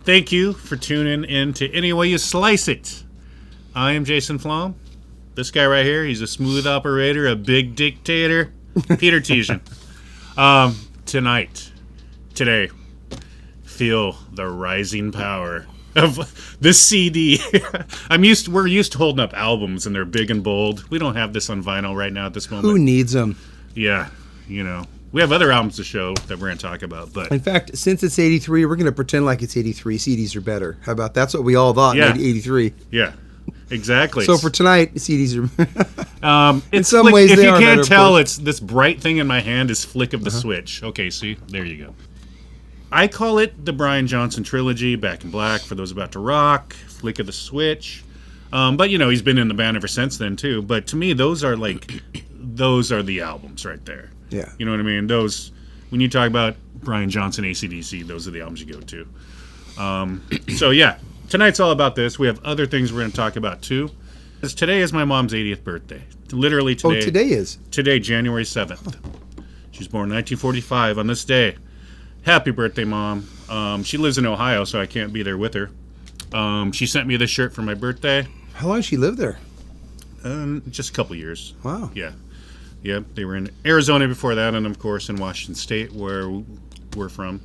Thank you for tuning in to Any Way You Slice It. I am Jason Flom. This guy right here, he's a smooth operator, a big dictator, Peter Tejan. Today, feel the rising power of this CD. We're used to holding up albums and they're big and bold. We don't have this on vinyl right now at this moment. Who needs them? Yeah, we have other albums to show that we're going to talk about. But in fact, since it's 83, we're going to pretend like it's 83. CDs are better. How about that's what we all thought in 83. Yeah, exactly. So for tonight, CDs are... in some flick, ways, if they you are can't better, tell, it's this bright thing in my hand is flick of the switch. Okay, see? There you go. I call it the Brian Johnson trilogy, Back in Black, For Those About to Rock, Flick of the Switch. But, he's been in the band ever since then, too. But to me, those are the albums right there. Yeah. You know what I mean? Those, when you talk about Brian Johnson, AC/DC, those are the albums you go to. So, yeah, tonight's all about this. We have other things we're going to talk about, too. Today is my mom's 80th birthday. Literally today. Oh, today is? Today, January 7th. She was born in 1945 on this day. Happy birthday, Mom. She lives in Ohio, so I can't be there with her. She sent me this shirt for my birthday. How long did she live there? Just a couple years. Wow. Yeah. Yeah, they were in Arizona before that, and of course in Washington State, where we're from.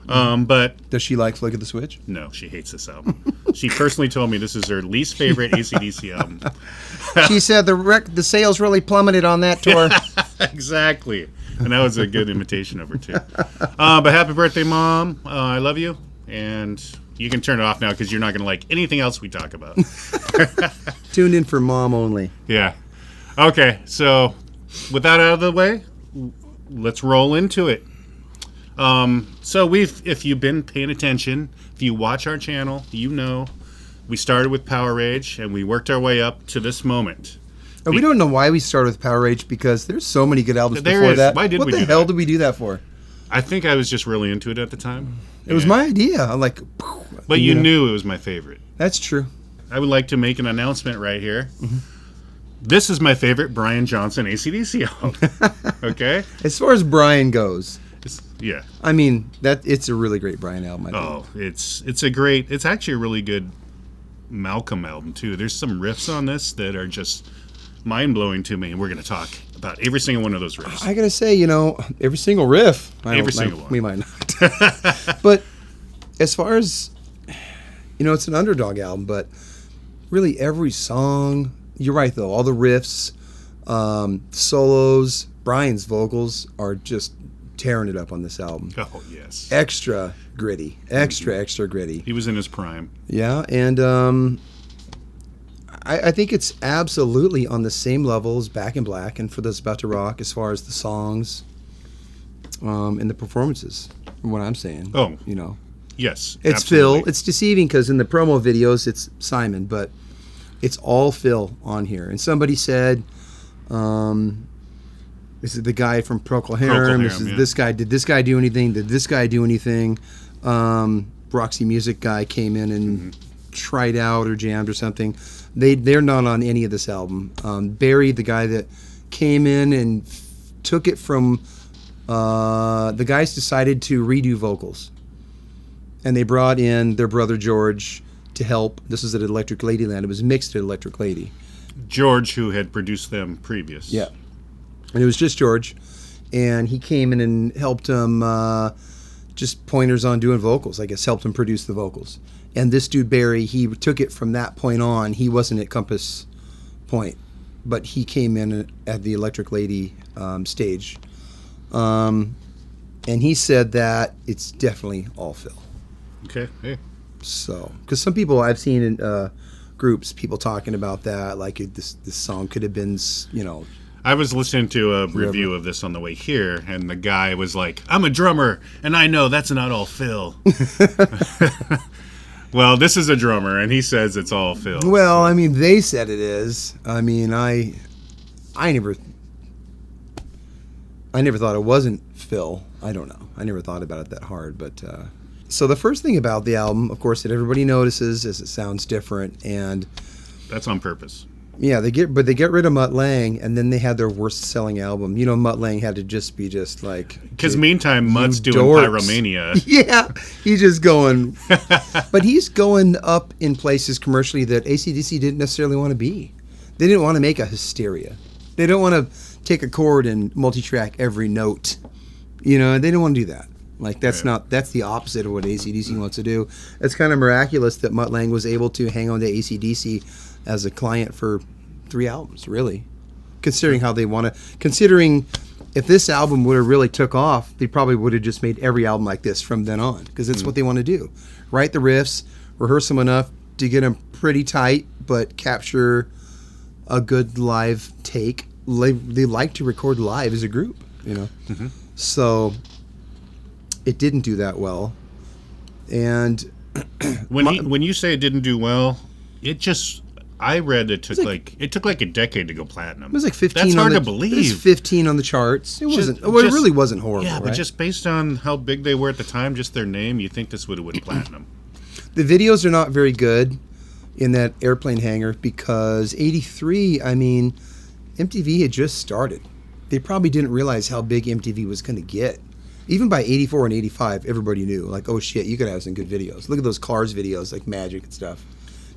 But does she like Flick of the Switch? No, she hates this album. She personally told me this is her least favorite AC/DC album. She said the sales really plummeted on that tour. Exactly, and that was a good imitation of her too. But happy birthday, Mom! I love you, and you can turn it off now because you're not going to like anything else we talk about. Tuned in for Mom only. Yeah. Okay, so with that out of the way, let's roll into it. So if you've been paying attention, if you watch our channel, we started with Power Rage and we worked our way up to this moment. And we don't know why we started with Power Rage because there's so many good albums before that. Why did what we the do hell that? did we do that for? I think I was just really into it at the time. It was my idea. I'm like, but you knew it was my favorite. That's true. I would like to make an announcement right here. Mm-hmm. This is my favorite Brian Johnson AC/DC album. Okay? As far as Brian goes. Yeah. I mean, it's a really great Brian album, I think. It's actually a really good Malcolm album, too. There's some riffs on this that are just mind-blowing to me, and we're going to talk about every single one of those riffs. I got to say, every single riff. Every single one. We might not. But as far as, it's an underdog album, but really every song, you're right, though, all the riffs, solos, Brian's vocals are just tearing it up on this album. Oh, yes. Extra gritty. Extra gritty. He was in his prime. Yeah, and I think it's absolutely on the same level as Back in Black and For Those About to Rock as far as the songs and the performances, from what I'm saying. Oh. Yes, it's absolutely. Phil. It's deceiving because in the promo videos it's Simon, but it's all Phil on here. And somebody said... this is the guy from Procol Harum. This guy. Did this guy do anything? Did this guy do anything? Roxy Music guy came in and tried out or jammed or something. They're not on any of this album. Barry, the guy that came in and took it from, the guys decided to redo vocals. And they brought in their brother George to help. This was at Electric Ladyland. It was mixed at Electric Lady. George, who had produced them previous. Yeah. And it was just George, and he came in and helped him, just pointers on doing vocals, I guess, helped him produce the vocals. And this dude, Barry, he took it from that point on. He wasn't at Compass Point, but he came in at the Electric Lady stage. And he said that it's definitely all Phil. Okay, hey. So, because some people I've seen in groups, people talking about that, like this song could have been, I was listening to a review of this on the way here, and the guy was like, I'm a drummer, and I know that's not all Phil. Well, this is a drummer, and he says it's all Phil. Well, I mean, they said it is. I mean, I never thought it wasn't Phil. I don't know. I never thought about it that hard, but... So the first thing about the album, of course, that everybody notices is it sounds different, and... That's on purpose. Yeah, they get rid of Mutt Lange, and then they had their worst selling album. You know, Mutt Lange had to just be like. Because meantime, Mutt's doing dorks. Pyromania. Yeah, he's just going, but he's going up in places commercially that AC/DC didn't necessarily want to be. They didn't want to make a Hysteria. They don't want to take a chord and multi-track every note. You know, they don't want to do that. Like that's the opposite of what AC/DC wants to do. It's kind of miraculous that Mutt Lange was able to hang on to AC/DC as a client for 3 albums, really. Considering how they want to, considering if this album would have really took off, they probably would have just made every album like this from then on, because that's what they want to do. Write the riffs, rehearse them enough to get them pretty tight, but capture a good live take. They like to record live as a group, you know. Mm-hmm. So it didn't do that well. And when you say it didn't do well, it just, I read it took like a decade to go platinum. It was like 15. That's hard to believe. It was 15 on the charts. It really wasn't horrible. Yeah, but just based on how big they were at the time, just their name, you think this would have went platinum. The videos are not very good in that airplane hangar because 83, I mean, MTV had just started. They probably didn't realize how big MTV was going to get. Even by 84 and 85, everybody knew, like, oh shit, you could have some good videos. Look at those Cars videos, like Magic and stuff.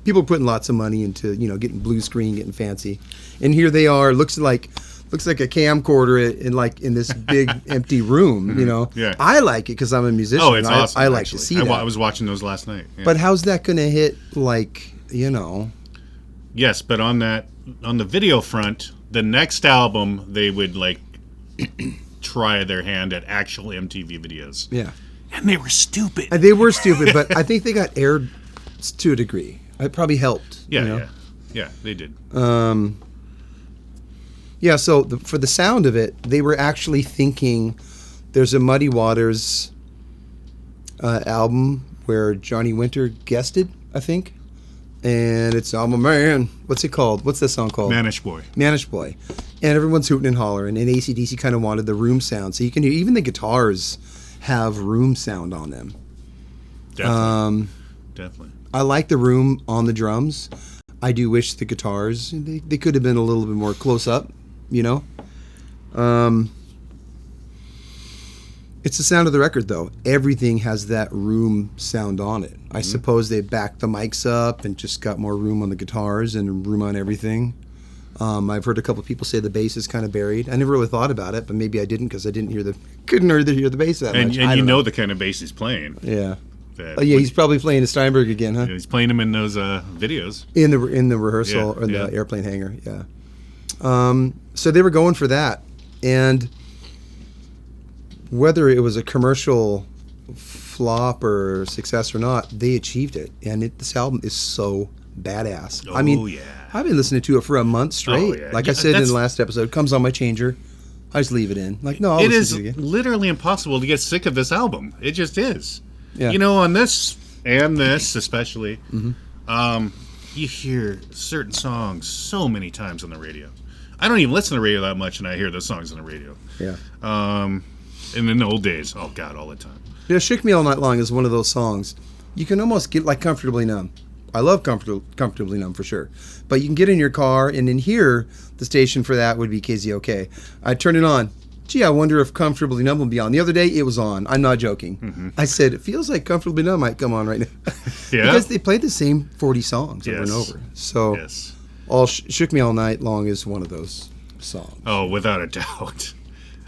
People are putting lots of money into, you know, getting blue screen, getting fancy. And here they are, looks like a camcorder in this big empty room, you know. Yeah. I like it because I'm a musician. Oh, it's awesome. I like to see that. I was watching those last night. Yeah. But how's that going to hit, like, you know? Yes, but on the video front, the next album, they would, like, try their hand at actual MTV videos. Yeah. And they were stupid. But I think they got aired to a degree. It probably helped. Yeah, you know? Yeah, they did. Yeah, so for the sound of it, they were actually thinking there's a Muddy Waters album where Johnny Winter guested, I think. And it's I'm a Man. What's it called? What's that song called? Manish Boy. Manish Boy. And everyone's hooting and hollering. And AC/DC kind of wanted the room sound. So you can hear, even the guitars have room sound on them. Definitely. I like the room on the drums. I do wish the guitars, they could have been a little bit more close up, you know? It's the sound of the record, though. Everything has that room sound on it. I suppose they backed the mics up and just got more room on the guitars and room on everything. I've heard a couple of people say the bass is kind of buried. I never really thought about it, but maybe I didn't because I couldn't hear the bass that much. And you know the kind of bass he's playing. Yeah. He's probably playing a Steinberg again, huh? Yeah, he's playing him in those videos. In the rehearsal or the airplane hangar, yeah. So they were going for that, and whether it was a commercial flop or success or not, they achieved it. And this album is so badass. Oh, I mean, yeah. I've been listening to it for a month straight. Oh, yeah. Like I said in the last episode, comes on my changer. I just leave it in. Like, no, it is literally impossible to get sick of this album. It just is. Yeah. You know, on this and this especially, you hear certain songs so many times on the radio. I don't even listen to the radio that much, and I hear those songs on the radio. Yeah. And in the old days, oh God, all the time. Yeah, "Shook Me All Night Long" is one of those songs you can almost get like Comfortably Numb. I love Comfortably Numb for sure. But you can get in your car, and in here, the station for that would be KZOK. I'd turn it on. Gee, I wonder if Comfortably Numb will be on. The other day, it was on. I'm not joking. Mm-hmm. I said, it feels like Comfortably Numb might come on right now. Yeah. Because they played the same 40 songs over and over. So, Shook Me All Night Long is one of those songs. Oh, without a doubt.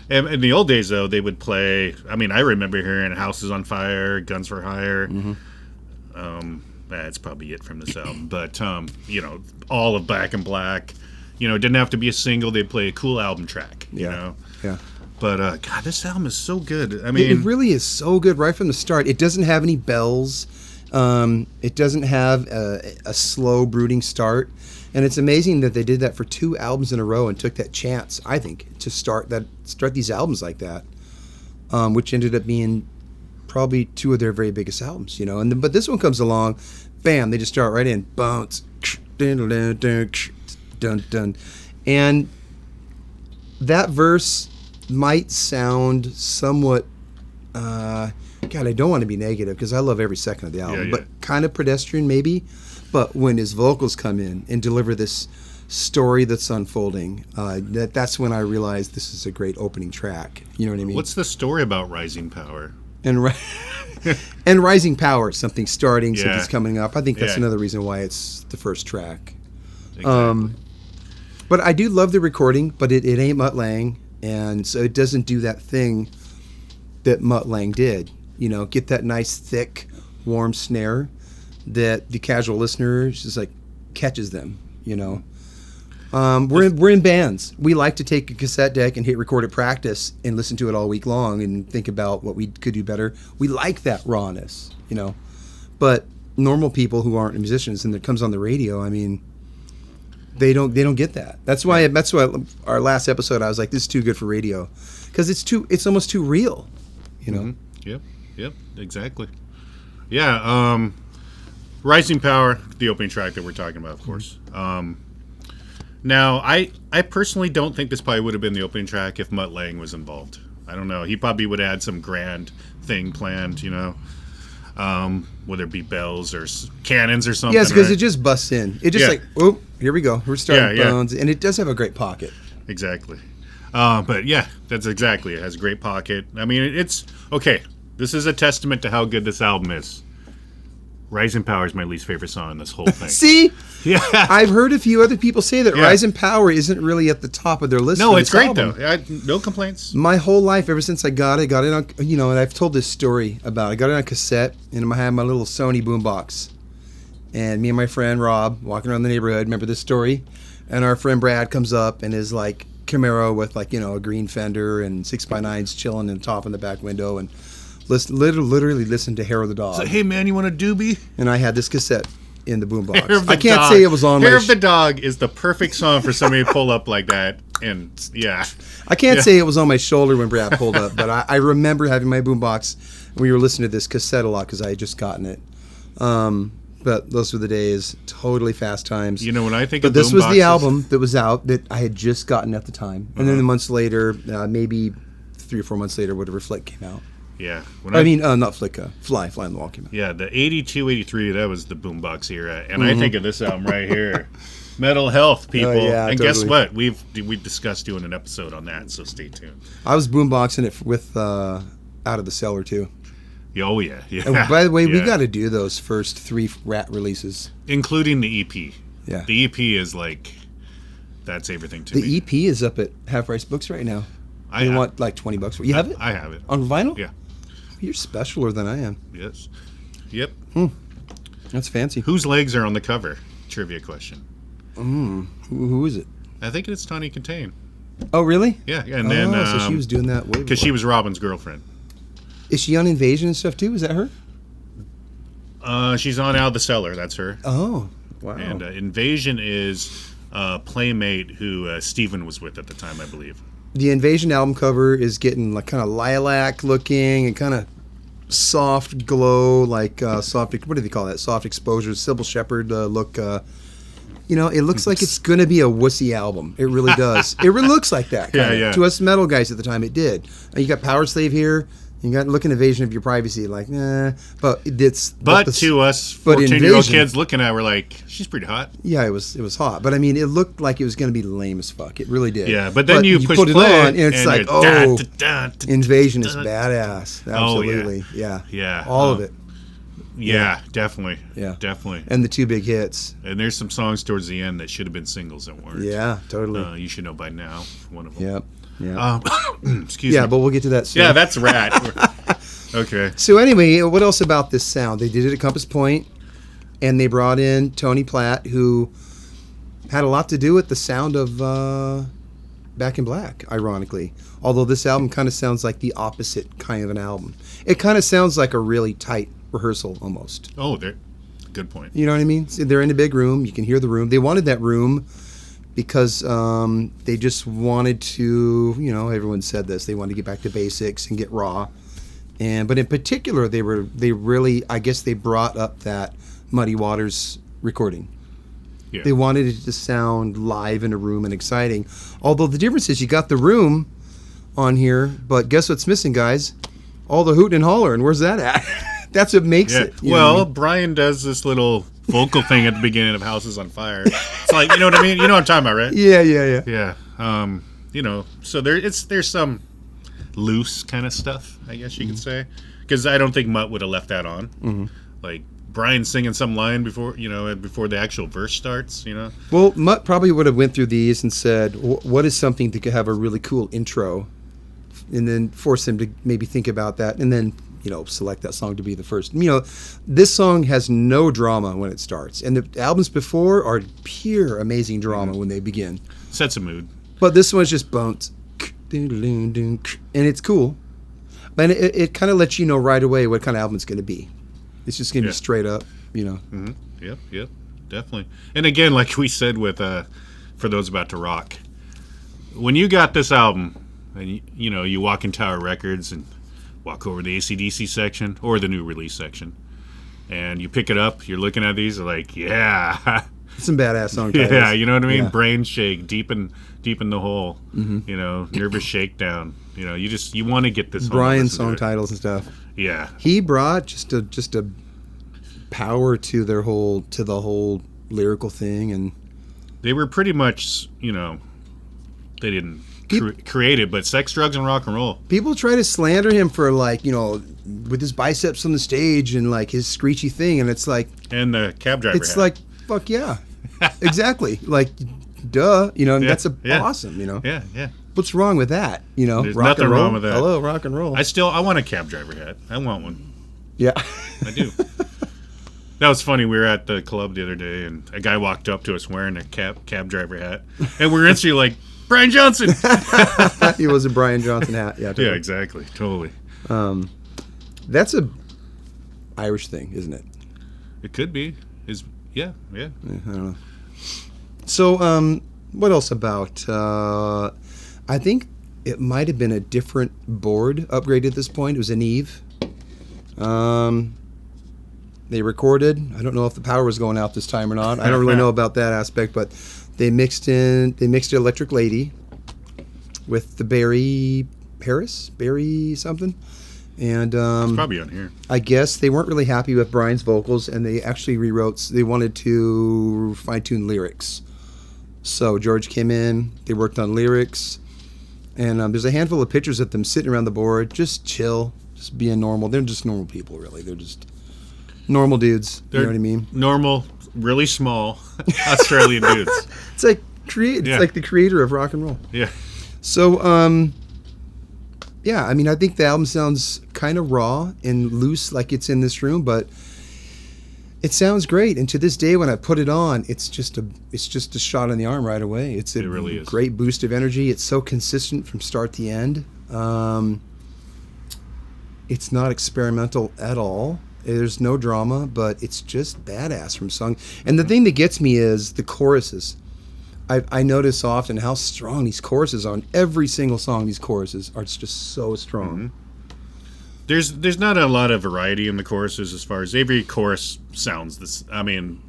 And in the old days, though, they would play, I mean, I remember hearing Houses on Fire, Guns for Hire. Mm-hmm. That's probably it from this album. But, you know, all of Back in Black. You know, it didn't have to be a single. They'd play a cool album track, you know? Yeah. But, God, this album is so good. I mean... It really is so good right from the start. It doesn't have any bells. It doesn't have a slow, brooding start. And it's amazing that they did that for 2 albums in a row and took that chance, I think, to start these albums like that, which ended up being probably 2 of their very biggest albums, you know. But this one comes along, bam, they just start right in, bounce, dun dun dun dun dun, and that verse might sound somewhat. God, I don't want to be negative because I love every second of the album, but kind of pedestrian maybe. But when his vocals come in and deliver this story that's unfolding. That's when I realized this is a great opening track. You know what I mean? What's the story about Rising Power? And and Rising Power, something starting, Yeah. something's coming up. I think that's Yeah. another reason why it's the first track. Exactly. But I do love the recording, but it ain't Mutt Lange, and so it doesn't do that thing that Mutt Lange did. You know, get that nice, thick, warm snare that the casual listener just like catches them. You know, we're in bands. We like to take a cassette deck and hit record at practice and listen to it all week long and think about what we could do better. We like that rawness, you know. But normal people who aren't musicians and it comes on the radio, I mean, they don't get that. That's why our last episode I was like, this is too good for radio, because it's almost too real, you know. Mm-hmm. Yep, exactly. Yeah, Rising Power, the opening track that we're talking about, of course. Now, I personally don't think this probably would have been the opening track if Mutt Lange was involved. I don't know. He probably would have had some grand thing planned, you know, whether it be bells or cannons or something. Yes, because right? it just busts in. It just like, oh, here we go. We're starting Bones. And it does have a great pocket. Exactly. But yeah, that's exactly. It has a great pocket. I mean, it's okay. This is a testament to how good this album is. Rising Power is my least favorite song in this whole thing. See? Yeah. I've heard a few other people say that Rising Power isn't really at the top of their list. No, it's great, album. though. No complaints. My whole life, ever since I got it on, you know, and I've told this story about it. I got it on cassette, and I had my little Sony boombox. And me and my friend Rob, walking around the neighborhood, remember this story? And our friend Brad comes up in his, like, Camaro with, like, you know, a green fender and 6x9s chilling in the top in the back window, and literally listen to Hair of the Dog. So, hey, man, you want a doobie? And I had this cassette in the boombox. I can't say it was on Hair of the Dog is the perfect song for somebody to pull up like that. And, yeah. I can't say it was on my shoulder when Brad pulled up, but I remember having my boombox, and we were listening to this cassette a lot because I had just gotten it. But those were the days. Totally fast times. You know, when I think but of this was the boomboxes- album that was out that I had just gotten at the time. And then months later, maybe 3 or 4 months later, whatever, Flick came out. Yeah. Not Flick, Fly on the Wall came out. Yeah, the 82, 83, that was the boombox era. And I think of this album right here. Mental Health, people. Yeah, and totally. guess what? We've discussed doing an episode on that, so stay tuned. I was boomboxing it with Out of the Cellar, too. Oh, yeah. And by the way, we Yeah. got to do those first 3 Rat releases. Including the EP. Yeah. The EP is like, that's everything to me. The EP is up at Half Price Books right now. You want like $20 for it? You have it? I have it. On vinyl? Yeah. You're specialer than I am. Yes. Yep. That's fancy. Whose legs are on the cover? Trivia question. Who is it? I think it's Tawny Contain. Oh, really? Yeah. And then, so she was doing that way because she before. was Robin's girlfriend. Is she on Invasion and stuff too? Is that her? She's on Out of the Cellar. That's her. Oh, wow. And Invasion is Playmate, who Steven was with at the time, I believe. The Invasion album cover is getting like kind of lilac looking and kind of soft glow, like soft. What do they call that? Soft exposure, Sybil Shepherd look. You know, it looks like it's going to be a wussy album. It really does. It really looks like that. Kinda. Yeah. To us metal guys at the time, it did. And you got Power Slave here. You got Look, an Invasion of Your Privacy. Like, nah. But it's. But to us 14-year-old kids looking at it, we're like, she's pretty hot. Yeah, it was hot. But I mean, it looked like it was going to be lame as fuck. It really did. Yeah, but then you push put it play on, and it's like, you're Invasion is badass. Absolutely. Yeah. Yeah. All of it. Yeah, definitely. Yeah. Definitely. And the 2 big hits. And there's some songs towards the end that should have been singles that weren't. Yeah, totally. You should know by now. One of them. Yep. Yeah. Excuse me. Yeah, but we'll get to that soon. Yeah, that's Rat. Okay. So anyway, what else about this sound? They did it at Compass Point, and they brought in Tony Platt, who had a lot to do with the sound of Back in Black, ironically. Although this album kind of sounds like the opposite kind of an album. It kind of sounds like a really tight rehearsal almost. Oh, good point. You know what I mean? So they're in a big room. You can hear the room. They wanted that room because they just wanted to, you know, everyone said this. They wanted to get back to basics and get raw. But in particular, they really, I guess they brought up that Muddy Waters recording. Yeah. They wanted it to sound live in a room and exciting. Although the difference is you got the room on here, but guess what's missing, guys? All the hooting and hollering. Where's that at? That's what makes it. Well, Brian does this little vocal thing at the beginning of Houses on Fire. It's like, you know what I mean? You know what I'm talking about, right? Yeah. Yeah. You know, so there's some loose kind of stuff, I guess you could say, because I don't think Mutt would have left that on. Mm-hmm. Like Brian singing some line before the actual verse starts. You know. Well, Mutt probably would have went through these and said, "What is something that could have a really cool intro," and then force him to maybe think about that, and then select that song to be the first. This song has no drama when it starts, and the albums before are pure amazing drama when they begin. Sets a mood. But this one's just bones, and it's cool. But it kind of lets you know right away what kind of album it's going to be. It's just going to be straight up, Mm-hmm. Yep, definitely. And again, like we said with For Those About to Rock, when you got this album, and you walk in Tower Records and walk over the AC/DC section or the new release section, and you pick it up, you're looking at these, like, yeah. Some badass song titles. Yeah, you know what I mean? Yeah. Brain Shake, Deep in the Hole, Nervous Shakedown. You want to get this. Brian song titles and stuff. Yeah, he brought just a power to the whole lyrical thing, and they were pretty much they didn't create it, but sex, drugs, and rock and roll. People try to slander him for with his biceps on the stage and like his screechy thing, and it's like, and the cab driver. It's like, fuck yeah, exactly. Like, duh, that's awesome. Yeah. What's wrong with that? There's rock nothing and roll. wrong with that. Hello, rock and roll. I want a cab driver hat. I want one. Yeah, I do. That was funny. We were at the club the other day, and a guy walked up to us wearing a cab driver hat, and we were instantly like, Brian Johnson. He was a Brian Johnson hat. Yeah, totally. Yeah, exactly, totally. That's a Irish thing, isn't it? It could be. Yeah. I don't know. So, what else about? I think it might have been a different board upgrade at this point. It was an Eve. They recorded. I don't know if the power was going out this time or not. I don't really know about that aspect, but they mixed Electric Lady with the Barry something. And it's probably on here. I guess they weren't really happy with Brian's vocals, and they actually rewrote. They wanted to fine-tune lyrics. So George came in. They worked on lyrics, and there's a handful of pictures of them sitting around the board, just chill, just being normal. They're just normal people, really. They're just normal dudes. You know what I mean? Normal, really small Australian dudes. It's like like the creator of rock and roll. Yeah. So, yeah, I mean, I think the album sounds kind of raw and loose, like it's in this room, but it sounds great. And to this day, when I put it on, it's just a shot in the arm right away. It really is. Great boost of energy. It's so consistent from start to end. It's not experimental at all. There's no drama, but it's just badass from song. And the thing that gets me is the choruses. I notice often how strong these choruses are. On every single song, these choruses are just so strong. Mm-hmm. There's not a lot of variety in the choruses as far as every chorus sounds this. I mean,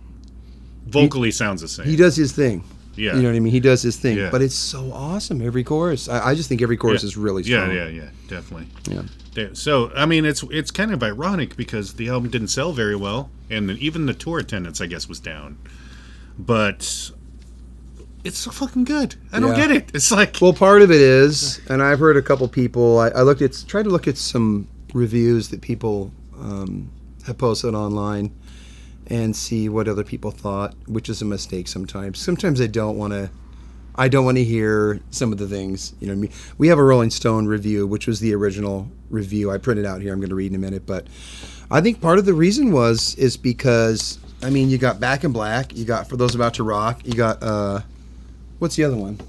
vocally sounds the same. He does his thing. Yeah. You know what I mean? He does his thing. Yeah. But it's so awesome, every chorus. I just think every chorus is really strong. Yeah, definitely. Yeah. So, I mean, it's kind of ironic because the album didn't sell very well, and even the tour attendance, I guess, was down. But it's so fucking good. I don't get it. It's like... Well, part of it is, and I've heard a couple people, I tried to look at some reviews that people have posted online and see what other people thought, which is a mistake sometimes. Sometimes I don't want to hear some of the things. You know what I mean? We have a Rolling Stone review, which was the original review. I printed out here. I'm going to read in a minute. But I think part of the reason is because, I mean, you got Back in Black. You got For Those About to Rock. You got, what's the other one?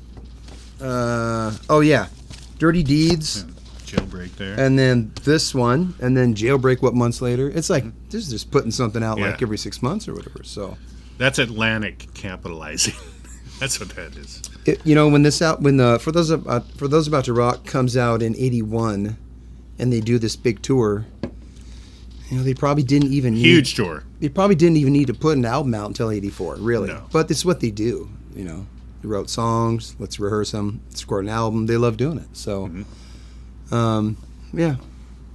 Dirty Deeds. Jailbreak there. And then this one. And then Jailbreak, what, months later? It's like, this is just putting something out like every 6 months or whatever. So that's Atlantic capitalizing. That's what that is. When For Those About to Rock comes out in '81, and they do this big tour, they probably didn't even huge tour. They probably didn't even need to put an album out until '84, really. No. But it's what they do. They wrote songs. Let's rehearse them. Let's record an album. They love doing it. So,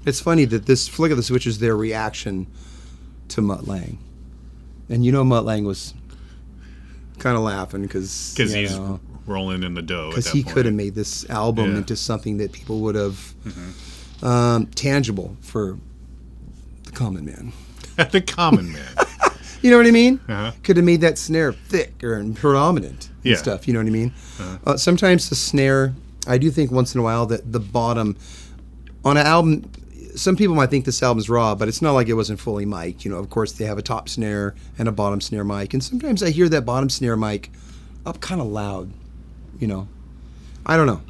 it's funny that this Flick of the Switch is their reaction to Mutt Lange. And Mutt Lange was kind of laughing because he's rolling in the dough. Because he could have made this album into something that people would have tangible for the common man. The common man. You know what I mean? Could have made that snare thick or predominant and stuff. You know what I mean? Sometimes the snare, I do think once in a while that the bottom on an album, some people might think this album's raw, but it's not like it wasn't fully mic'd. Of course, they have a top snare and a bottom snare mic. And sometimes I hear that bottom snare mic up kind of loud. I don't know.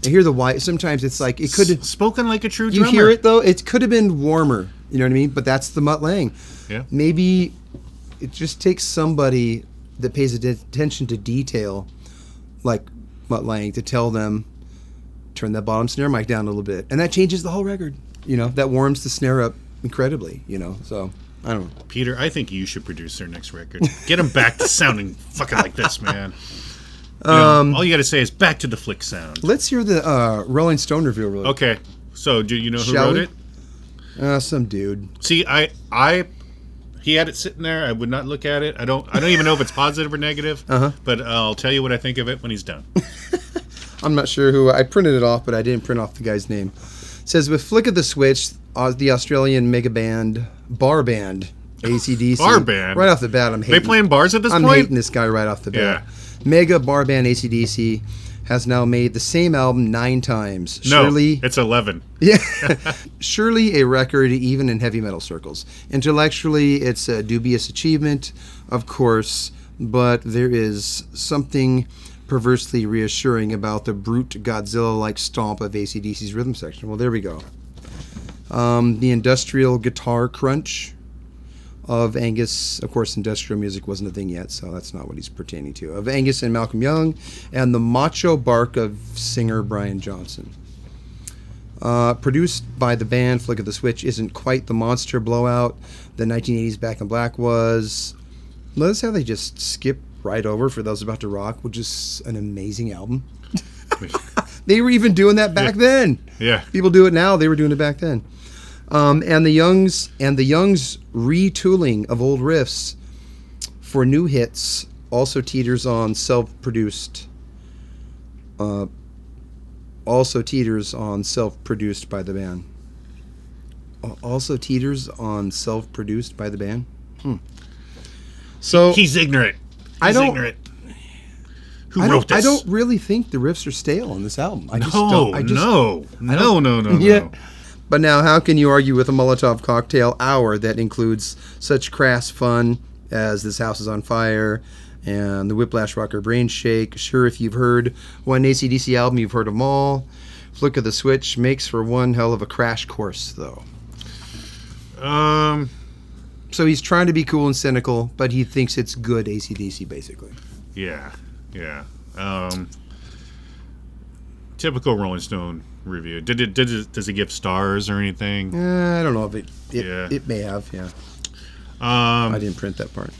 I hear the white. Sometimes it's like it could have spoken like a true drummer. You hear it though. It could have been warmer. You know what I mean? But that's the Mutt Lange. Yeah. Maybe it just takes somebody that pays attention to detail, like Mutt Lange, to tell them turn that bottom snare mic down a little bit, and that changes the whole record. That warms the snare up incredibly. So I don't know. Peter, I think you should produce their next record. Get them back to sounding fucking like this, man. All you got to say is back to the flick sound. Let's hear the Rolling Stone review real quick. Okay. So, do you know who wrote it? Some dude. See, he had it sitting there. I would not look at it. I don't even know if it's positive or negative. But I'll tell you what I think of it when he's done. I'm not sure who. I printed it off, but I didn't print off the guy's name. It says, with flick of the switch, the Australian mega band, bar band, AC/DC. Bar band? Right off the bat, I'm hating. They playing bars at this point? I'm hating this guy right off the bat. Yeah. Mega bar band AC/DC has now made the same album 9 times. Surely, it's 11. Yeah. Surely a record even in heavy metal circles. Intellectually, it's a dubious achievement, of course, but there is something perversely reassuring about the brute Godzilla-like stomp of AC/DC's rhythm section. Well, there we go. The industrial guitar crunch of Angus, of course, industrial music wasn't a thing yet, so that's not what he's pertaining to, of Angus and Malcolm Young, and the macho bark of singer Brian Johnson. Produced by the band, Flick of the Switch isn't quite the monster blowout the 1980s Back in Black was. Notice how they just skip right over For Those About to Rock, which is an amazing album. They were even doing that back then. Yeah. People do it now. They were doing it back then. And the Youngs retooling of old riffs for new hits also teeters on self-produced by the band. Also teeters on self-produced by the band. So he's ignorant. Ignorant. Who wrote this? I don't really think the riffs are stale on this album. No. Yeah. But now, how can you argue with a Molotov cocktail hour that includes such crass fun as This House is on Fire and the Whiplash Rocker Brain Shake? Sure, if you've heard one AC/DC album, you've heard them all. Flick of the Switch makes for one hell of a crash course, though. So he's trying to be cool and cynical, but he thinks it's good AC/DC, basically. Yeah. Typical Rolling Stone review. Does it give stars or anything? I don't know if it may have. Yeah. I didn't print that part.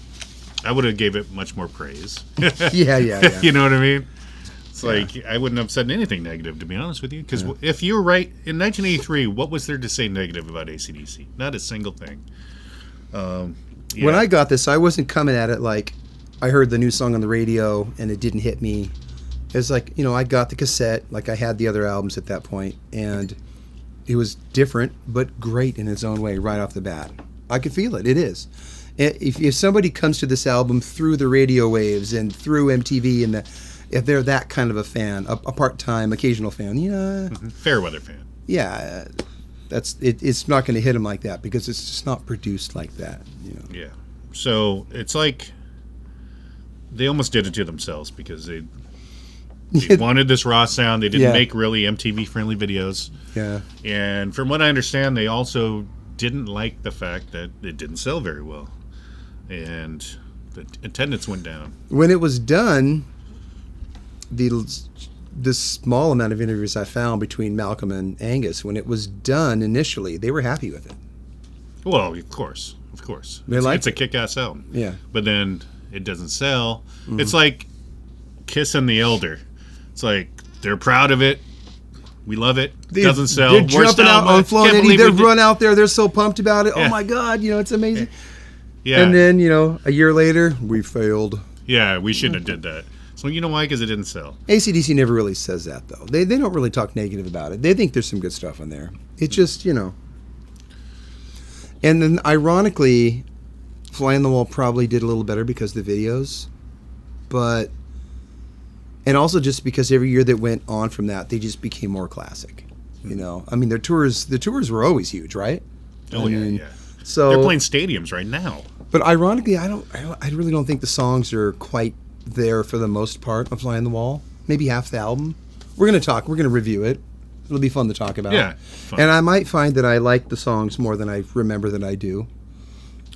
I would have gave it much more praise. Yeah. You know what I mean? It's like I wouldn't have said anything negative, to be honest with you. Because if you were right in 1983, what was there to say negative about AC/DC? Not a single thing. When I got this, I wasn't coming at it like I heard the new song on the radio and it didn't hit me. It's like, I got the cassette, like I had the other albums at that point, and it was different, but great in its own way right off the bat. I could feel it. It is. If somebody comes to this album through the radio waves and through MTV, and if they're that kind of a fan, a part-time, occasional fan, fair weather fan. Yeah, it's not going to hit them like that because it's just not produced like that. Yeah. So it's like they almost did it to themselves because they wanted this raw sound. They didn't make really MTV-friendly videos. Yeah. And from what I understand, they also didn't like the fact that it didn't sell very well. And the attendance went down. When it was done, the small amount of interviews I found between Malcolm and Angus, when it was done initially, they were happy with it. Well, of course. It's a kick-ass album. Yeah. But then it doesn't sell. Mm-hmm. It's like Kiss and the Elder. It's like they're proud of it. We love it. It doesn't sell. They're jumping out on Flown Eddie. They're run out there. They're so pumped about it. Yeah. Oh my God! It's amazing. Yeah. And then, a year later, we failed. Yeah, we shouldn't have did that. So you know why? Because it didn't sell. AC/DC never really says that, though. They don't really talk negative about it. They think there's some good stuff on there. It's just, And then, ironically, Fly on the Wall probably did a little better because of the videos. And also just because every year that went on from that, they just became more classic. I mean, the tours were always huge, right? Oh, yeah. So they're playing stadiums right now. But ironically, I really don't think the songs are quite there for the most part of Fly on the Wall. Maybe half the album. We're going to review it. It'll be fun to talk about. Yeah. Fun. And I might find that I like the songs more than I remember that I do.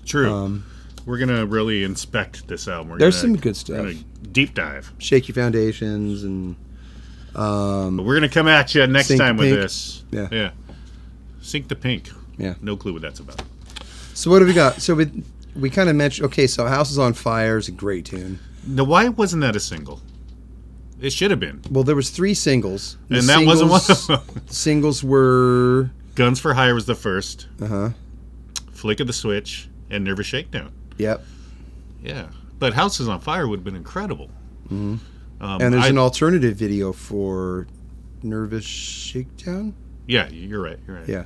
True. We're going to really inspect this album. There's some good stuff. We're going to deep dive. Shaky Foundations and... but we're going to come at you next time with this. Yeah. Sink the Pink. Yeah. No clue what that's about. So what have we got? So we kind of mentioned... Okay, so House is on Fire is a great tune. Now, why wasn't that a single? It should have been. Well, there was 3 singles. And that wasn't one of them. Singles were... Guns for Hire was the first. Uh-huh. Flick of the Switch and Nervous Shakedown. Yep. Yeah. But House is on Fire would have been incredible. Mm-hmm. And there's an alternative video for Nervous Shakedown? Yeah, you're right. Yeah.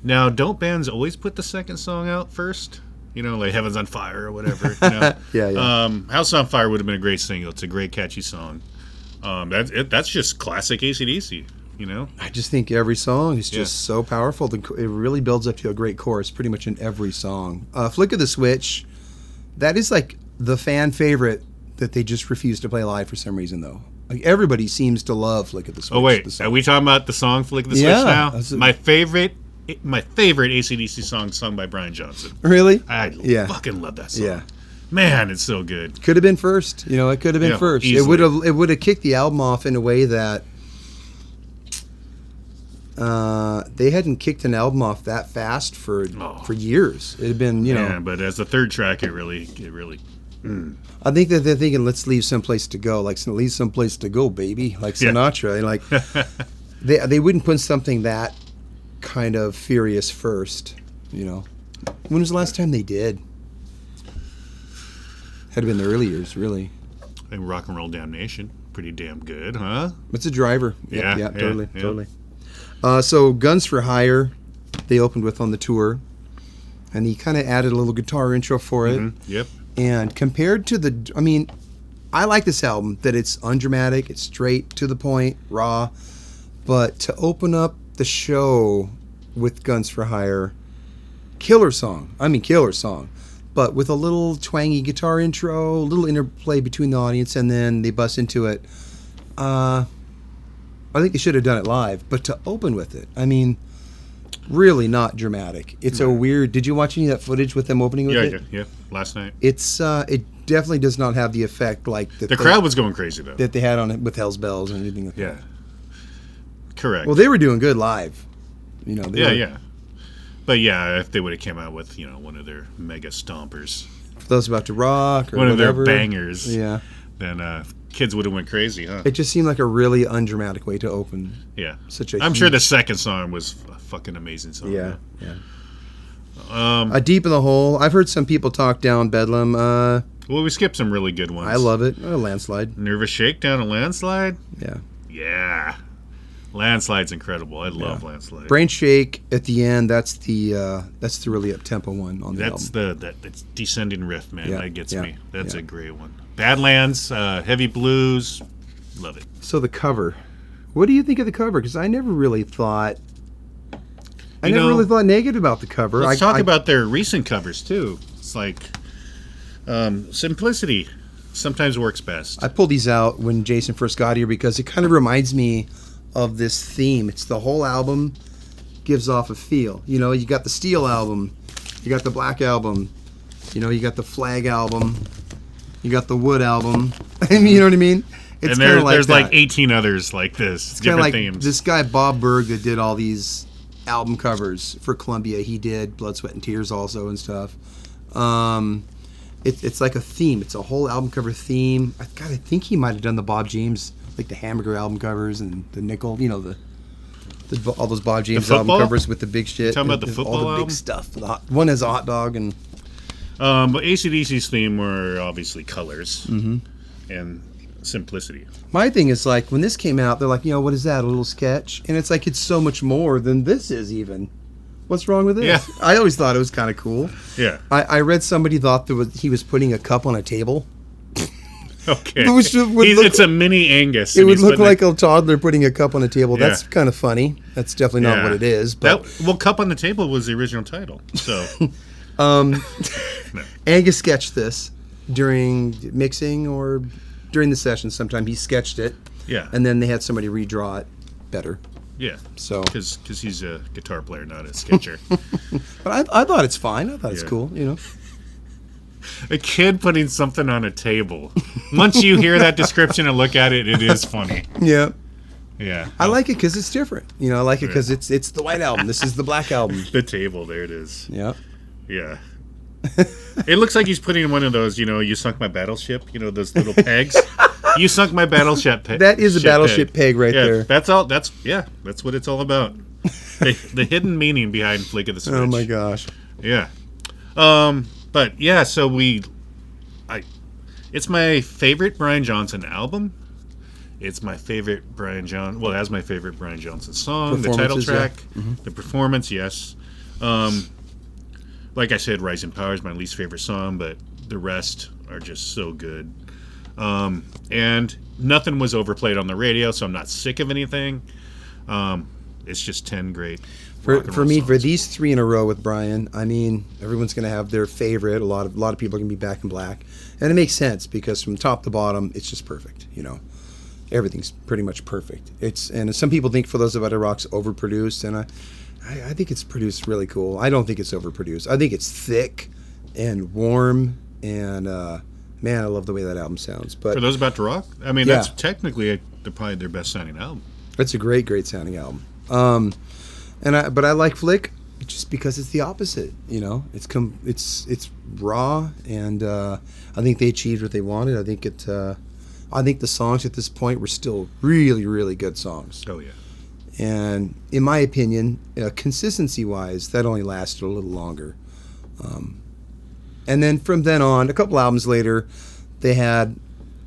Now, don't bands always put the second song out first? Like Heaven's on Fire or whatever. Yeah. House on Fire would have been a great single. It's a great, catchy song. That's just classic AC/DC, I just think every song is just so powerful. It really builds up to a great chorus pretty much in every song. Flick of the Switch, that is like the fan favorite that they just refuse to play live for some reason, though. Like everybody seems to love Flick of the Switch. Oh, wait. Are we talking about the song Flick of the Switch now? My favorite AC/DC song sung by Brian Johnson. Really? I fucking love that song. Yeah. Man, it's so good. Could have been first. It could have been first. Easily. It would have kicked the album off in a way that they hadn't kicked an album off that fast for years. It had been, Yeah, but as the third track, it really. I think that they're thinking, let's leave someplace to go, like leave someplace to go, baby, like Sinatra. Like they wouldn't put something that kind of furious first. When was the last time they did? Had been the early years, really. And Rock and Roll Damnation, pretty damn good, huh? It's a driver. Yeah, totally. So Guns for Hire, they opened with on the tour, and he kind of added a little guitar intro for it. Mm-hmm. Yep. And compared to I like this album, that it's undramatic, it's straight to the point, raw, but to open up the show with Guns for Hire, killer song, but with a little twangy guitar intro, a little interplay between the audience, and then they bust into it. I think they should have done it live, but to open with it, really not dramatic. It's a weird... Did you watch any of that footage with them opening with it? Yeah, last night. It's it definitely does not have the effect like that. The crowd was going crazy, though. That they had on it with Hell's Bells and everything like that. Yeah. Correct. Well, they were doing good live. Yeah. But yeah, if they would have came out with, one of their mega stompers. For those about to rock or one whatever. of their bangers. Yeah. Then kids would have went crazy, huh? It just seemed like a really undramatic way to open. Yeah. I'm sure the second song was a fucking amazing song. Yeah. A Deep in the Hole. I've heard some people talk down Bedlam. Well, we skipped some really good ones. I love it. Landslide. Nervous Shakedown and Landslide? Yeah. Yeah. Landslide's incredible. I love Landslide. Brain Shake at the end. That's the really up tempo one on the album. That's descending riff, man. Yeah, that gets me. That's a great one. Badlands, Heavy Blues, love it. So the cover. What do you think of the cover? Because I never really thought. Really thought negative about the cover. Let's talk about their recent covers too. It's like simplicity sometimes works best. I pulled these out when Jason first got here because it kind of reminds me of this theme. It's the whole album gives off a feel. You got the Steel album, you got the Black album, you got the Flag album, you got the Wood album. You know what I mean? It's and there's like 18 others like this. It's different themes. This guy Bob Berg that did all these album covers for Columbia. He did Blood, Sweat, and Tears also and stuff. It's like a theme. It's a whole album cover theme. I think he might have done the Bob James, like the Hamburger album covers and the Nickel, all those Bob James album covers with the big shit. Talking about the football all the album? big stuff. One has a hot dog and But AC/DC's theme were obviously colors and simplicity. My thing is like when this came out, they're like, what is that? A little sketch, and it's like it's so much more than this is even. What's wrong with this? Yeah. I always thought it was kind of cool. Yeah. I read somebody thought he was putting a cup on a table. Okay. It's a mini Angus. It would look like a toddler putting a cup on a table. That's kind of funny. That's definitely not what it is. But Cup on the Table was the original title. So, no. Angus sketched this during mixing or during the session. Sometime he sketched it. Yeah. And then they had somebody redraw it better. Yeah. So because he's a guitar player, not a sketcher. But I thought it's fine. I thought it's cool. A kid putting something on a table. Once you hear that description and look at it, it is funny. Yeah. Yeah. I like it because it's different. I like it because it's the white album. This is the black album. The table, there it is. Yeah. Yeah. It looks like he's putting in one of those, you sunk my battleship, those little pegs. You sunk my battleship peg. That is a battleship peg right there. That's all. That's what it's all about. The hidden meaning behind Flick of the Switch. Oh my gosh. Yeah. But yeah, so it's my favorite Brian Johnson album. It's my favorite that's my favorite Brian Johnson song, the title track, the performance, yes. Like I said, Rising Power is my least favorite song, but the rest are just so good. And nothing was overplayed on the radio, so I'm not sick of anything. It's just 10 great for me songs. For these 3 in a row with Brian. I mean, everyone's going to have their favorite. A lot of people are going to be Back in Black, and it makes sense because from top to bottom, it's just perfect. Everything's pretty much perfect. And some people think For Those About It Rock's overproduced, and I think it's produced really cool. I don't think it's overproduced. I think it's thick and warm, and man, I love the way that album sounds. But For Those About to Rock, I mean, that's technically probably their best sounding album. It's a great sounding album. But I like Flick just because it's the opposite. It's raw, and I think they achieved what they wanted. I think the songs at this point were still really, really good songs. Oh yeah. And in my opinion, consistency-wise, that only lasted a little longer. And then from then on, a couple albums later, they had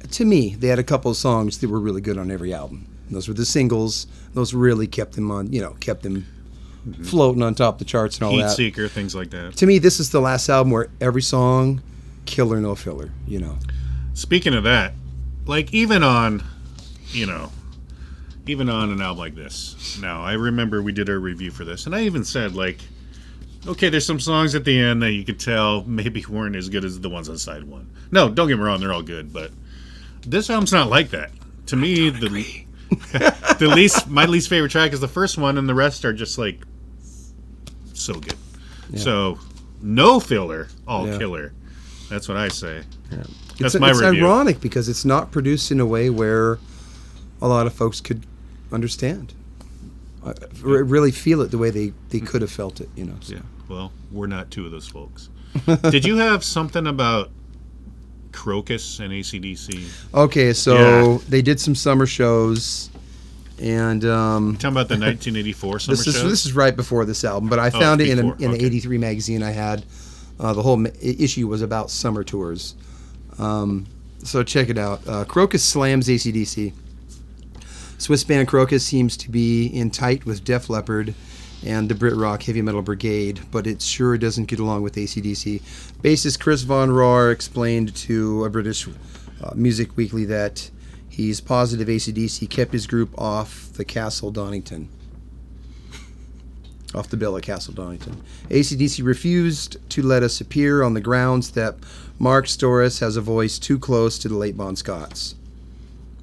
a couple of songs that were really good on every album. And those were the singles. Those really kept them on, floating on top of the charts and all that. Heat Seeker, things like that. To me, this is the last album where every song, killer, no filler, Speaking of that, like even on an album like this. Now, I remember we did our review for this, and I even said, okay, there's some songs at the end that you could tell maybe weren't as good as the ones on side 1. No, don't get me wrong, they're all good, but this album's not like that. To me, my least favorite track is the first one, and the rest are just so good. Yeah. So, no filler, all killer. That's what I say. Yeah. That's my review. It's ironic because it's not produced in a way where a lot of folks could understand. Really feel it the way they could have felt it, So. Yeah. Well, we're not two of those folks. Did you have something about Crocus and AC/DC? Okay, so they did some summer shows, and talking about the 1984 summer shows. This is right before this album, but I found it in an '83 magazine I had. The whole issue was about summer tours. So check it out. Crocus slams AC/DC. Swiss band Crocus seems to be in tight with Def Leppard and the Brit Rock Heavy Metal Brigade, but it sure doesn't get along with AC/DC. Bassist Chris Von Rohr explained to a British Music Weekly that he's positive AC/DC kept his group off the Castle Donington. Off the bill at Castle Donington. AC/DC refused to let us appear on the grounds that Mark Storis has a voice too close to the late Bon Scott's.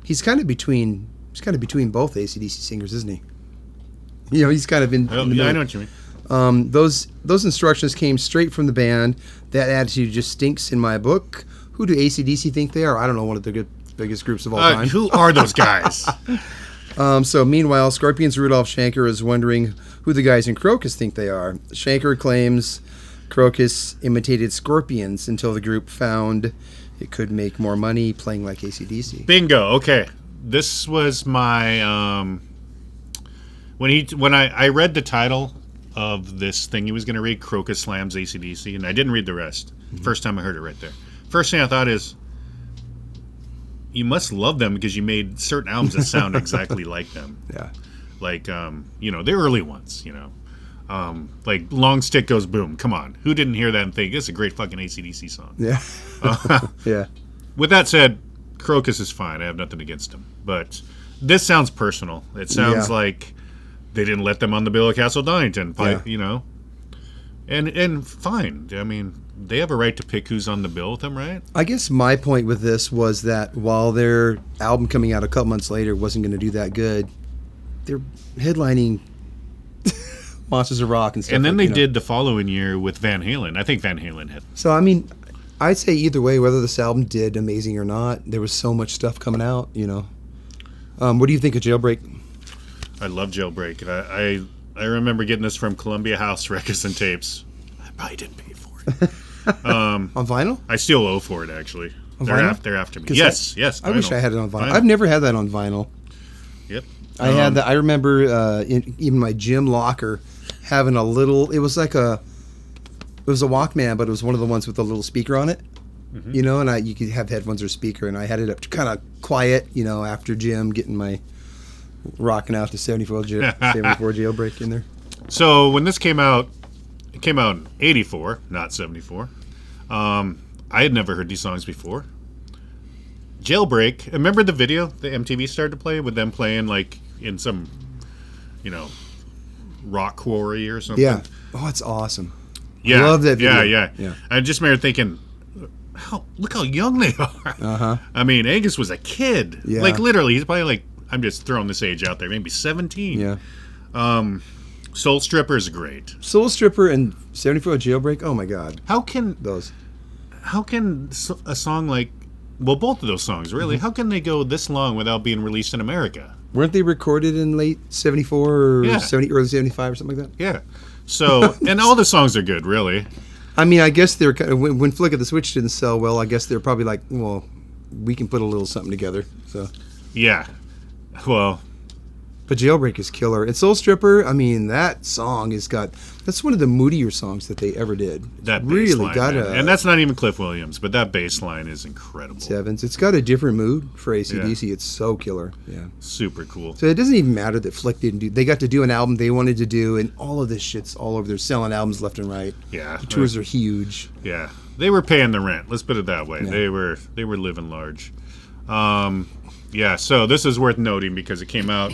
He's kind of between both AC/DC singers, isn't he? He's kind of in the middle. I know what you mean. Those instructions came straight from the band. That attitude just stinks in my book. Who do AC/DC think they are? I don't know, one of the biggest groups of all time. Who are those guys? So meanwhile, Scorpions' Rudolf Schenker is wondering who the guys in Crocus think they are. Schenker claims Crocus imitated Scorpions until the group found it could make more money playing like AC/DC. Bingo. Okay. This was my when I read the title of this thing he was going to read, Crocus Slams AC/DC, and I didn't read the rest. First time I heard it right there. First thing I thought is, you must love them because you made certain albums that sound exactly like them. Yeah. Like, the early ones, like Long Stick Goes Boom. Come on. Who didn't hear that and think, this is a great fucking AC/DC song? Yeah. Yeah. With that said, Crocus is fine. I have nothing against him. But this sounds personal. It sounds like they didn't let them on the bill of Castle Donington, And fine. I mean, they have a right to pick who's on the bill with them, right? I guess my point with this was that while their album coming out a couple months later wasn't going to do that good, they're headlining Monsters of Rock and stuff. And then they did the following year with Van Halen. I think Van Halen had. So, I mean, I'd say either way, whether this album did amazing or not, there was so much stuff coming out, What do you think of Jailbreak? I love Jailbreak. I remember getting this from Columbia House Records and Tapes. I probably didn't pay for it. On vinyl? I still owe for it, actually. They're after me. Yes. I wish I had it on vinyl. I've never had that on vinyl. Yep. I had that. I remember even my gym locker having a little. It was like it was a Walkman, but it was one of the ones with a little speaker on it. Mm-hmm. And you could have headphones or speaker, and I had it up kind of quiet, after gym, getting my rocking out the 74 Jailbreak in there. So when this came out, it came out in 84, not 74. I had never heard these songs before. Jailbreak, remember the video the MTV started to play with them playing like in some, rock quarry or something? Yeah. Oh, it's awesome. Yeah. I love that video. Yeah. I just remember thinking, look how young they are. Uh-huh. I mean, Angus was a kid. Yeah. Like literally, he's probably like, I'm just throwing this age out there, maybe 17. Yeah. Soul Stripper is great. Soul Stripper and 74 Jailbreak. Oh my God. How can a song like, well, both of those songs really, how can they go this long without being released in America? Weren't they recorded in late 74 or early 75 or something like that? Yeah. So, and all the songs are good, really. I mean, I guess they're when Flick of the Switch didn't sell well, I guess they're probably like, well, we can put a little something together. So. Yeah. Well. But Jailbreak is killer. And Soul Stripper, I mean, that song that's one of the moodier songs that they ever did. That really bass line, and that's not even Cliff Williams, but that bass line is incredible. Sevens. It's got a different mood for AC/DC. Yeah. It's so killer. Yeah. Super cool. So it doesn't even matter that Flick didn't do. They got to do an album they wanted to do, and all of this shit's all over. They're selling albums left and right. Yeah. The tours are huge. Yeah. They were paying the rent. Let's put it that way. Yeah. They were living large. Yeah. So this is worth noting because it came out.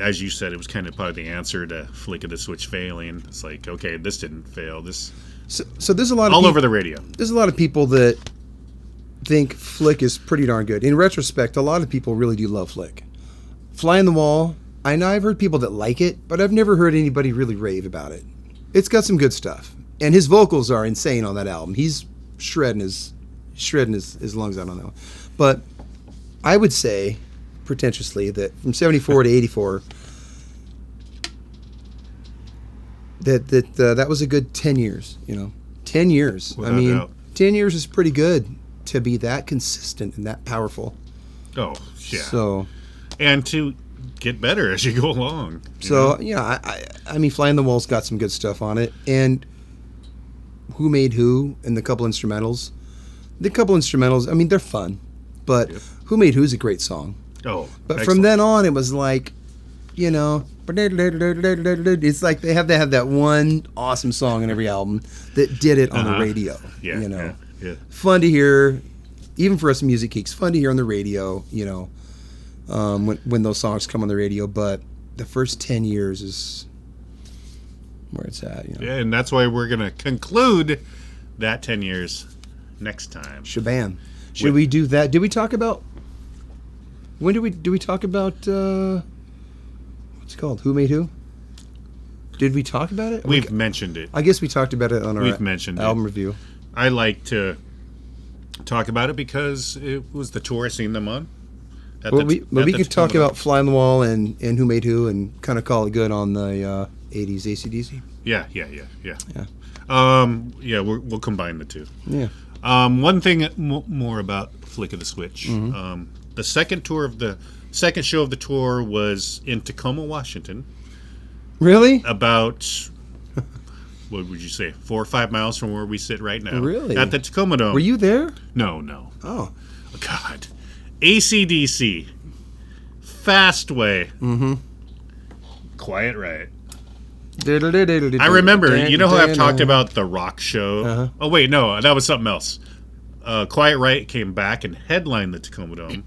As you said, it was kind of probably the answer to Flick of the Switch failing. It's like, okay, this didn't fail. So there's a lot of all over the radio. There's a lot of people that think Flick is pretty darn good. In retrospect, a lot of people really do love Flick. Fly on the Wall. I know I've heard people that like it, but I've never heard anybody really rave about it. It's got some good stuff, and his vocals are insane on that album. He's shredding his lungs out on that one. But I would say, pretentiously, that from 74 to 84 that was a good 10 years. 10 years. Without doubt. 10 years is pretty good to be that consistent and that powerful. Oh yeah. So, and to get better as you go along. I mean, Fly on the Wall's got some good stuff on it, and Who Made Who and the couple instrumentals. The couple instrumentals, I mean, they're fun, but Who Made Who's a great song. Oh, but from then on, it was like, it's like they have that one awesome song in every album that did it on the radio. Yeah. Fun to hear, even for us music geeks. Fun to hear on the radio. When those songs come on the radio. But the first 10 years is where it's at. Yeah, and that's why we're gonna conclude that 10 years next time. Shabam. Should we do that? Did we talk about? When do we talk about what's it called? Who Made Who? Did we talk about it? We've mentioned it. I guess we talked about it on our album review. I like to talk about it because it was the tour I seen them on. We could talk about Fly on the Wall and Who Made Who and kind of call it good on the 80s AC/DC. Yeah. We'll combine the two. Yeah. One thing more about Flick of the Switch. Mm-hmm. The second show of the tour was in Tacoma, Washington. Really? About, what would you say, 4 or 5 miles from where we sit right now. Really? At the Tacoma Dome. Were you there? No. Oh. God. AC/DC. Fastway. Mm-hmm. Quiet Riot. I I remember, you know how I've talked about the rock show? Uh-huh. Oh, wait, no, that was something else. Quiet Riot came back and headlined the Tacoma Dome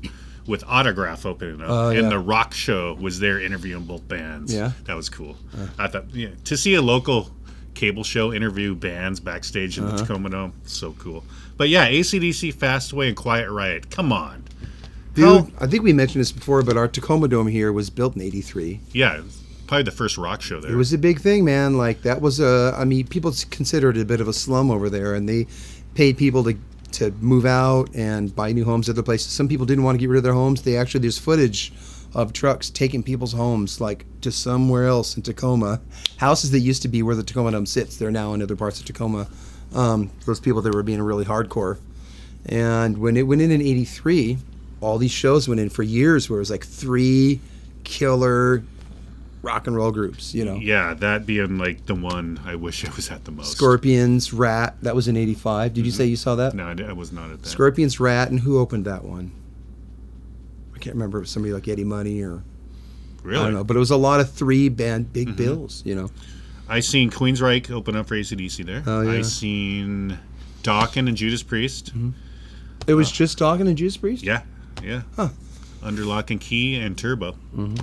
with Autograph opening up. And the rock show was there interviewing both bands. Yeah. That was cool. I thought, to see a local cable show interview bands backstage in the Tacoma Dome, so cool. But yeah, AC/DC, Fastway, and Quiet Riot. Come on. Dude, I think we mentioned this before, but our Tacoma Dome here was built in '83. Yeah, probably the first rock show there. It was a big thing, man. Like, that was people considered it a bit of a slum over there, and they paid people to move out and buy new homes other places. Some people didn't want to get rid of their homes. There's footage of trucks taking people's homes, like, to somewhere else in Tacoma. Houses that used to be where the Tacoma Dome sits, they're now in other parts of Tacoma. Those people that were being really hardcore. And when it went in '83, all these shows went in for years where it was like 3 killer rock and roll groups, Yeah, that being like the one I wish I was at the most. Scorpions, Rat, that was in '85. Did you say you saw that? No, I was not at that. Scorpions, Rat, and who opened that one? I can't remember. It was somebody like Eddie Money or... Really? I don't know, but it was a lot of 3-band big bills, I seen Queensryche open up for AC/DC there. Oh, yeah. I seen Dawkins and Judas Priest. Mm-hmm. It was just Dawkins and Judas Priest? Yeah. Huh. Under Lock and Key and Turbo. Mm-hmm.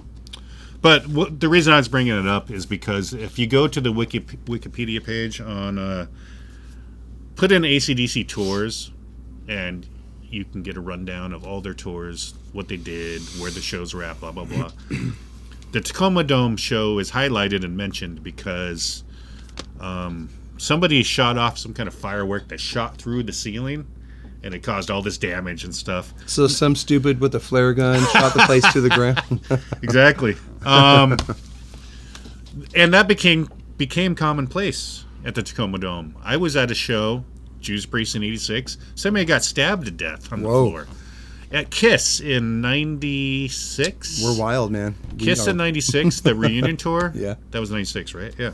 But the reason I was bringing it up is because if you go to the Wikipedia page on, put in AC/DC tours, and you can get a rundown of all their tours, what they did, where the shows were at, blah, blah, blah. The Tacoma Dome show is highlighted and mentioned because somebody shot off some kind of firework that shot through the ceiling, and it caused all this damage and stuff. So some stupid with a flare gun shot the place to the ground. Exactly. And that became commonplace at the Tacoma Dome. I was at a show, Judas Priest in '86. Somebody got stabbed to death on the floor. At Kiss in '96. We're wild, man. Kiss in '96, the reunion tour. Yeah. That was '96, right? Yeah.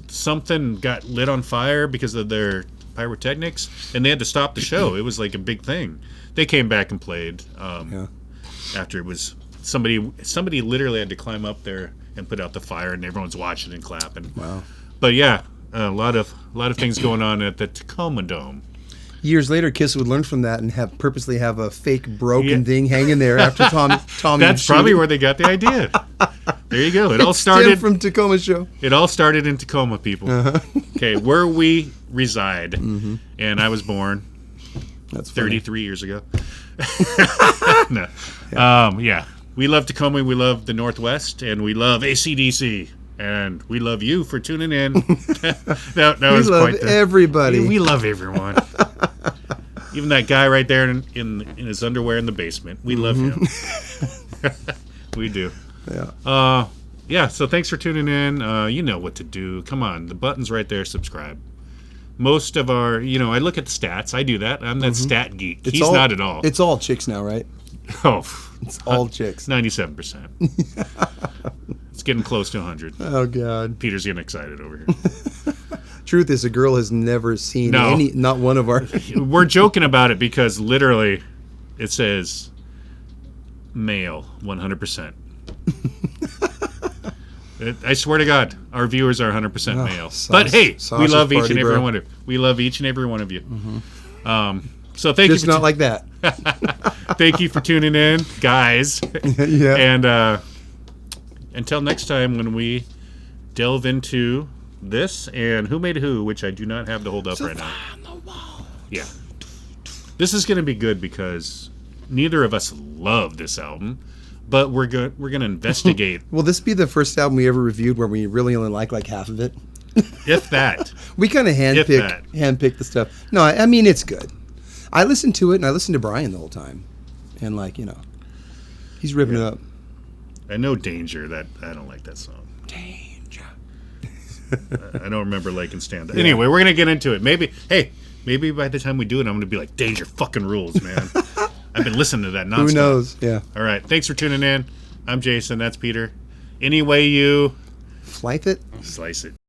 Something got lit on fire because of their pyrotechnics, and they had to stop the show. It was like a big thing. They came back and played after it was somebody literally had to climb up there and put out the fire, and everyone's watching and clapping. Wow. But yeah, a lot of things going on at the Tacoma Dome. Years later, Kiss would learn from that and purposely have a fake broken thing hanging there after Tommy. That's probably where they got the idea. There you go. It all started from Tacoma show. It all started in Tacoma, people. Okay, where we reside, and I was born. That's funny. 33 years ago. No. Yeah. We love Tacoma. We love the Northwest, and we love AC/DC. And we love you for tuning in. that we was love quite everybody. We love everyone. Even that guy right there in his underwear in the basement. We love him. We do. Yeah. Yeah, so thanks for tuning in. You know what to do. Come on, the button's right there. Subscribe. Most of our, I look at the stats. I do that. I'm that stat geek. He's not at all. It's all chicks now, right? Oh. It's all chicks. 97%. It's getting close to 100. Oh, God. Peter's getting excited over here. Truth is, a girl has never seen not one of our... We're joking about it because literally it says male 100%. I swear to God, our viewers are 100% male. But hey, we love each and every one of you. We love each and every one of you. So thank you. Just not like that. Thank you for tuning in, guys. Yeah. And until next time, when we delve into this and Who Made Who, which I do not have to hold up right now. Yeah. This is going to be good because neither of us love this album, but we're going to investigate. Will this be the first album we ever reviewed where we really only like half of it? If that. We kind of handpick the stuff. No, I mean, it's good. I listened to it, and I listened to Brian the whole time. And, he's ripping it up. I know Danger. That I don't like that song. Danger. I don't remember liking Stand Up. Yeah. Anyway, we're going to get into it. Maybe by the time we do it, I'm going to be like, Danger fucking rules, man. I've been listening to that nonstop. Who knows? Yeah. All right. Thanks for tuning in. I'm Jason. That's Peter. Any way you Flife it. slice it.